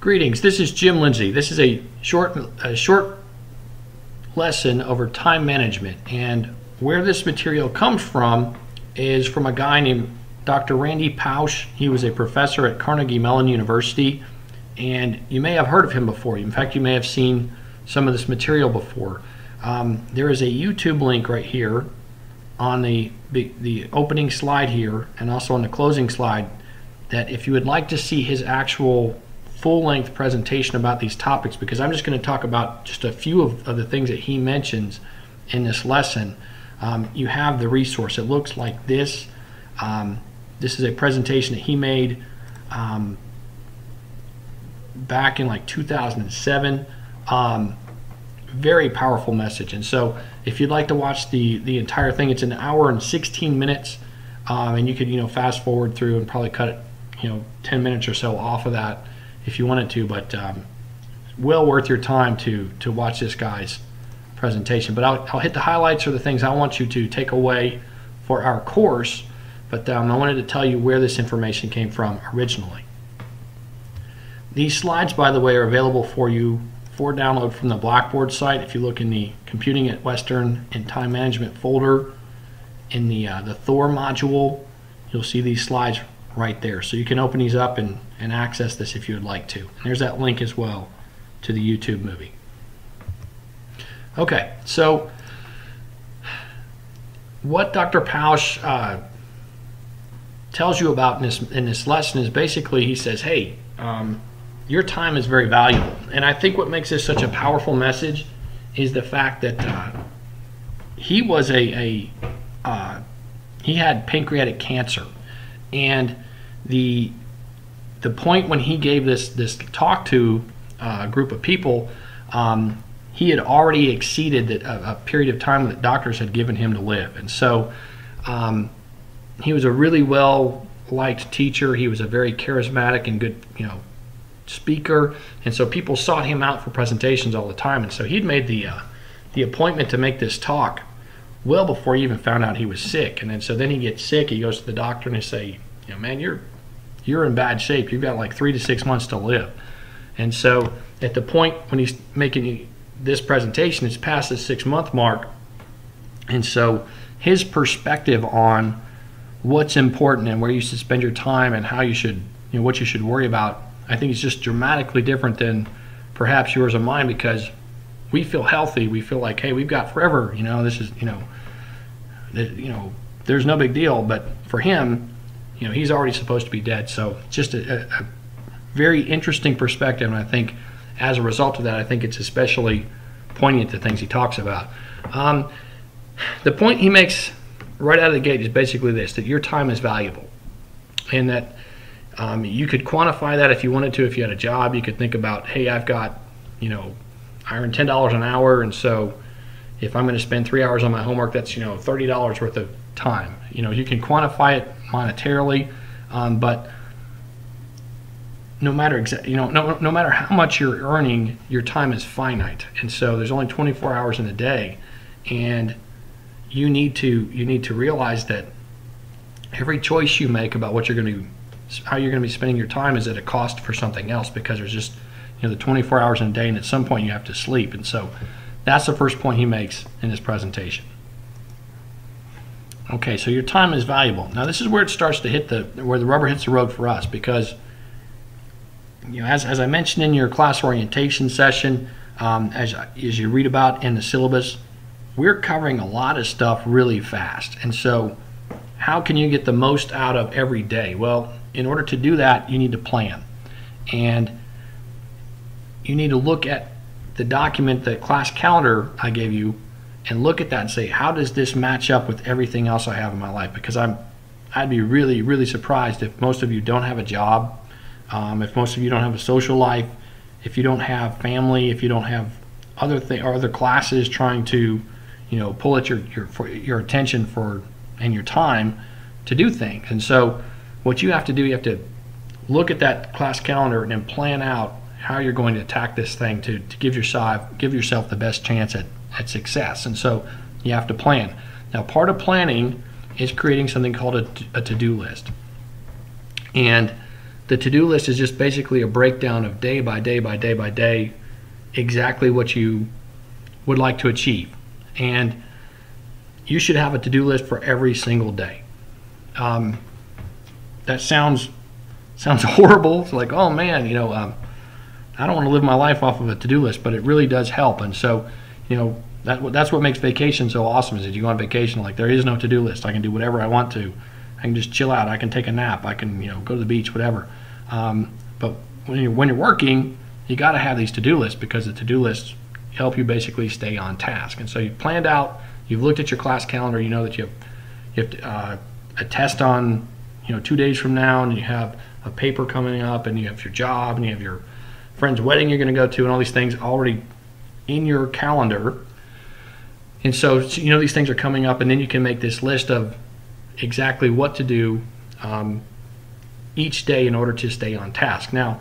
Greetings, this is Jim Lindsay. This is a short lesson over time management, and where this material comes from is from a guy named Dr. Randy Pausch. He was a professor at Carnegie Mellon University, and you may have heard of him before. In fact, you may have seen some of this material before. There is a YouTube link right here on the opening slide here, and also on the closing slide, that if you would like to see his actual full-length presentation about these topics, because I'm just going to talk about just a few of the things that he mentions in this lesson, you have the resource. It looks like this. This is a presentation that he made back in like 2007. Very powerful message. And so if you'd like to watch the entire thing, it's an hour and 16 minutes, and you could fast forward through and probably cut it 10 minutes or so off of that if you wanted to, but well worth your time to watch this guy's presentation. But I'll hit the highlights or the things I want you to take away for our course, but I wanted to tell you where this information came from originally. These slides, by the way, are available for you for download from the Blackboard site. If you look in the Computing at Western and Time Management folder, in the Thor module, you'll see these slides right there. So you can open these up and access this if you would like to. And there's that link as well to the YouTube movie. Okay, so what Dr. Pausch tells you about in this lesson is basically, he says, hey, your time is very valuable. And I think what makes this such a powerful message is the fact that he was he had pancreatic cancer. And the point when he gave this talk to a group of people, he had already exceeded a period of time that doctors had given him to live. And so he was a really well-liked teacher. He was a very charismatic and good speaker. And so people sought him out for presentations all the time. And so he'd made the appointment to make this talk well before he even found out he was sick. And then so he gets sick. He goes to the doctor and they say, man, you're in bad shape. You've got like 3 to 6 months to live. And so at the point when he's making this presentation, it's past the 6-month mark. And so his perspective on what's important and where you should spend your time and how you should, what you should worry about, I think it's just dramatically different than perhaps yours or mine, because we feel healthy. We feel like, hey, we've got forever. This is, there's no big deal. But for him, he's already supposed to be dead. So just a very interesting perspective. And I think as a result of that, I think it's especially poignant to things he talks about. The point he makes right out of the gate is basically this, that your time is valuable. And that you could quantify that if you wanted to. If you had a job, you could think about, hey, I've got, I earn $10 an hour, and so if I'm going to spend 3 hours on my homework, that's $30 worth of time. You can quantify it monetarily, but no matter no matter how much you're earning, your time is finite, and so there's only 24 hours in a day, and you need to realize that every choice you make about what how you're going to be spending your time is at a cost for something else, because there's just the 24 hours in a day, and at some point you have to sleep. And so that's the first point he makes in his presentation. Okay, so your time is valuable. Now this is where it starts to hit where the rubber hits the road for us, because as I mentioned in your class orientation session, as you read about in the syllabus, we're covering a lot of stuff really fast. And so how can you get the most out of every day? Well, in order to do that, you need to plan. And you need to look at the document, the class calendar I gave you, and look at that and say, how does this match up with everything else I have in my life? Because I'd be really, really surprised if most of you don't have a job, if most of you don't have a social life, if you don't have family, if you don't have other classes trying to pull at your attention and your time to do things. And so what you have to do, you have to look at that class calendar and then plan out how you're going to attack this thing to give yourself the best chance at success. And so you have to plan. Now, part of planning is creating something called a to-do list. And the to-do list is just basically a breakdown of day by day by day by day exactly what you would like to achieve. And you should have a to-do list for every single day. That sounds horrible. It's like, oh man, I don't want to live my life off of a to-do list, but it really does help. And so, that's what makes vacation so awesome, is that you go on vacation, like there is no to-do list. I can do whatever I want to. I can just chill out. I can take a nap. I can, go to the beach, whatever. But when you're working, you got to have these to-do lists, because the to-do lists help you basically stay on task. And so you've planned out, you've looked at your class calendar, you know that you have a test on 2 days from now, and you have a paper coming up, and you have your job, and you have your friend's wedding you're going to go to, and all these things already in your calendar. And so these things are coming up, and then you can make this list of exactly what to do each day in order to stay on task. Now,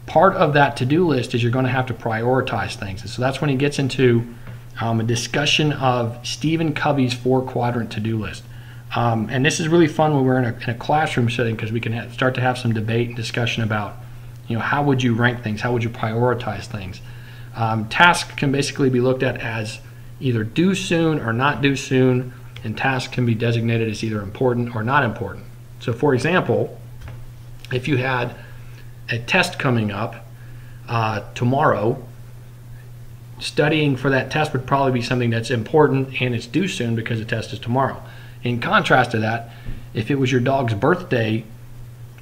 part of that to-do list is you're going to have to prioritize things. And so that's when he gets into a discussion of Stephen Covey's 4-quadrant to-do list. And this is really fun when we're in a classroom setting, because we can start to have some debate and discussion about, how would you rank things? How would you prioritize things? Tasks can basically be looked at as either due soon or not due soon, and tasks can be designated as either important or not important. So for example, if you had a test coming up tomorrow, studying for that test would probably be something that's important and it's due soon because the test is tomorrow. In contrast to that, if it was your dog's birthday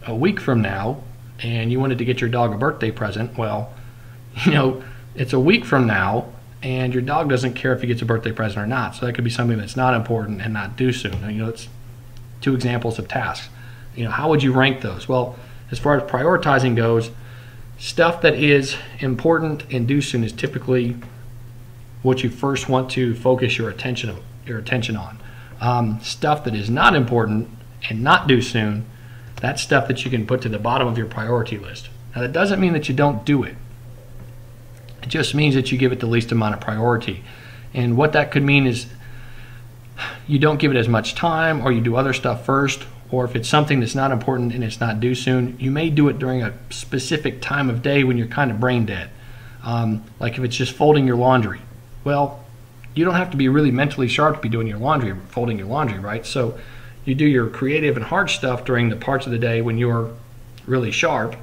a week from now and you wanted to get your dog a birthday present, well, it's a week from now and your dog doesn't care if he gets a birthday present or not. So that could be something that's not important and not due soon. It's 2 examples of tasks. How would you rank those? Well, as far as prioritizing goes, stuff that is important and due soon is typically what you first want to focus your attention on. Stuff that is not important and not due soon, that's stuff that you can put to the bottom of your priority list. Now, that doesn't mean that you don't do it. It just means that you give it the least amount of priority. And what that could mean is you don't give it as much time, or you do other stuff first, or if it's something that's not important and it's not due soon, you may do it during a specific time of day when you're kind of brain dead. Like if it's just folding your laundry. Well, you don't have to be really mentally sharp to be doing your laundry, folding your laundry, right? So you do your creative and hard stuff during the parts of the day when you're really sharp,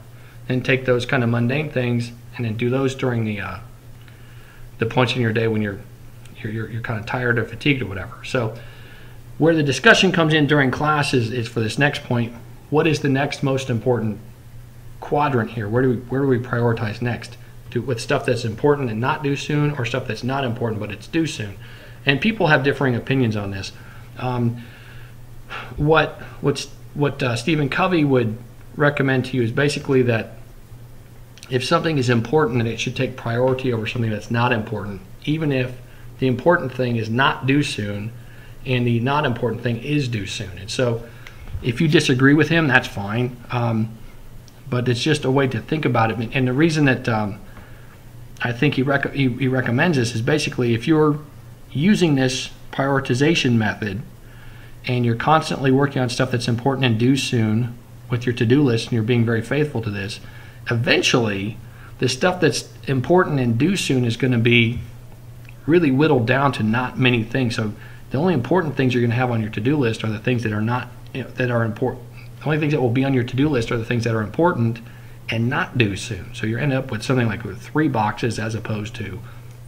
and take those kind of mundane things and then do those during the points in your day when you're kind of tired or fatigued or whatever. So where the discussion comes in during class is for this next point. What is the next most important quadrant here? Where do we prioritize next? With stuff that's important and not due soon, or stuff that's not important but it's due soon? And people have differing opinions on this. What Stephen Covey would recommend to you is basically that if something is important, then it should take priority over something that's not important, even if the important thing is not due soon and the not important thing is due soon. And so if you disagree with him, that's fine. But it's just a way to think about it. And the reason that I think he recommends this is basically if you're using this prioritization method and you're constantly working on stuff that's important and due soon with your to-do list, and you're being very faithful to this, eventually the stuff that's important and due soon is going to be really whittled down to not many things. So the only important things you're going to have on your to-do list are the things that are not, that are important. The only things that will be on your to-do list are the things that are important and not due soon. So you're ending up with something like 3 boxes as opposed to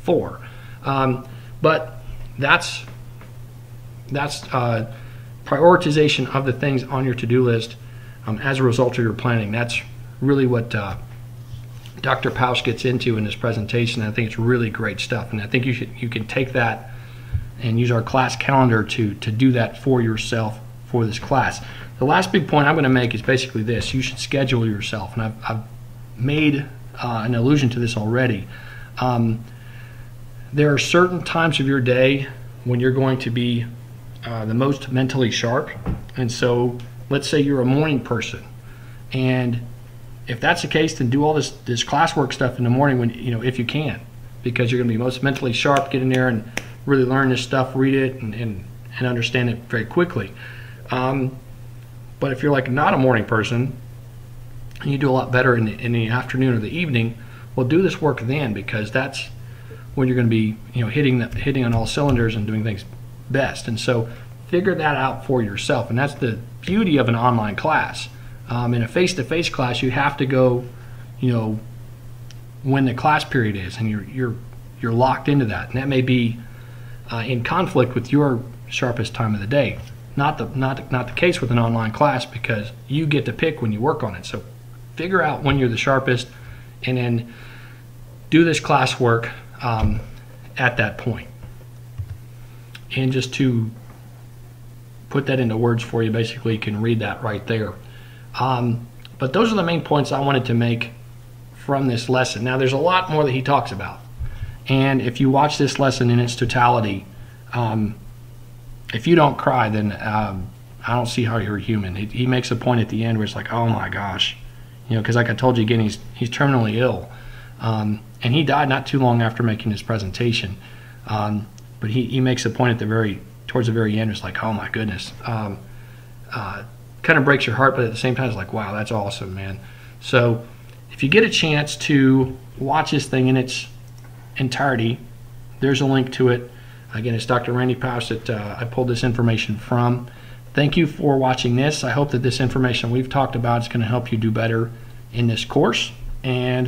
4. But that's prioritization of the things on your to-do list as a result of your planning. That's really what Dr. Pausch gets into in this presentation. I think it's really great stuff, and I think you can take that and use our class calendar to do that for yourself for this class. The last big point I'm going to make is basically this: you should schedule yourself, and I've made an allusion to this already. There are certain times of your day when you're going to be the most mentally sharp, and so let's say you're a morning person, and if that's the case, then do all this classwork stuff in the morning when if you can, because you're going to be most mentally sharp. Get in there and really learn this stuff, read it, and understand it very quickly. But if you're like not a morning person, and you do a lot better in the afternoon or the evening, well, do this work then, because that's when you're going to be, hitting on all cylinders and doing things best. And so figure that out for yourself, and that's the beauty of an online class. In a face-to-face class, you have to go, when the class period is, and you're locked into that, and that may be in conflict with your sharpest time of the day. Not the case with an online class, because you get to pick when you work on it. So figure out when you're the sharpest, and then do this class work at that point. And just to put that into words for you, basically you can read that right there. But those are the main points I wanted to make from this lesson. Now, there's a lot more that he talks about, and if you watch this lesson in its totality, if you don't cry, then I don't see how you're human. He makes a point at the end where it's like, oh my gosh, because like I told you again, he's terminally ill, and he died not too long after making his presentation. But he makes a point towards the very end. It's like, oh my goodness, kind of breaks your heart, but at the same time, it's like, wow, that's awesome, man. So if you get a chance to watch this thing in its entirety, there's a link to it. Again, it's Dr. Randy Pausch that I pulled this information from. Thank you for watching this. I hope that this information we've talked about is going to help you do better in this course. And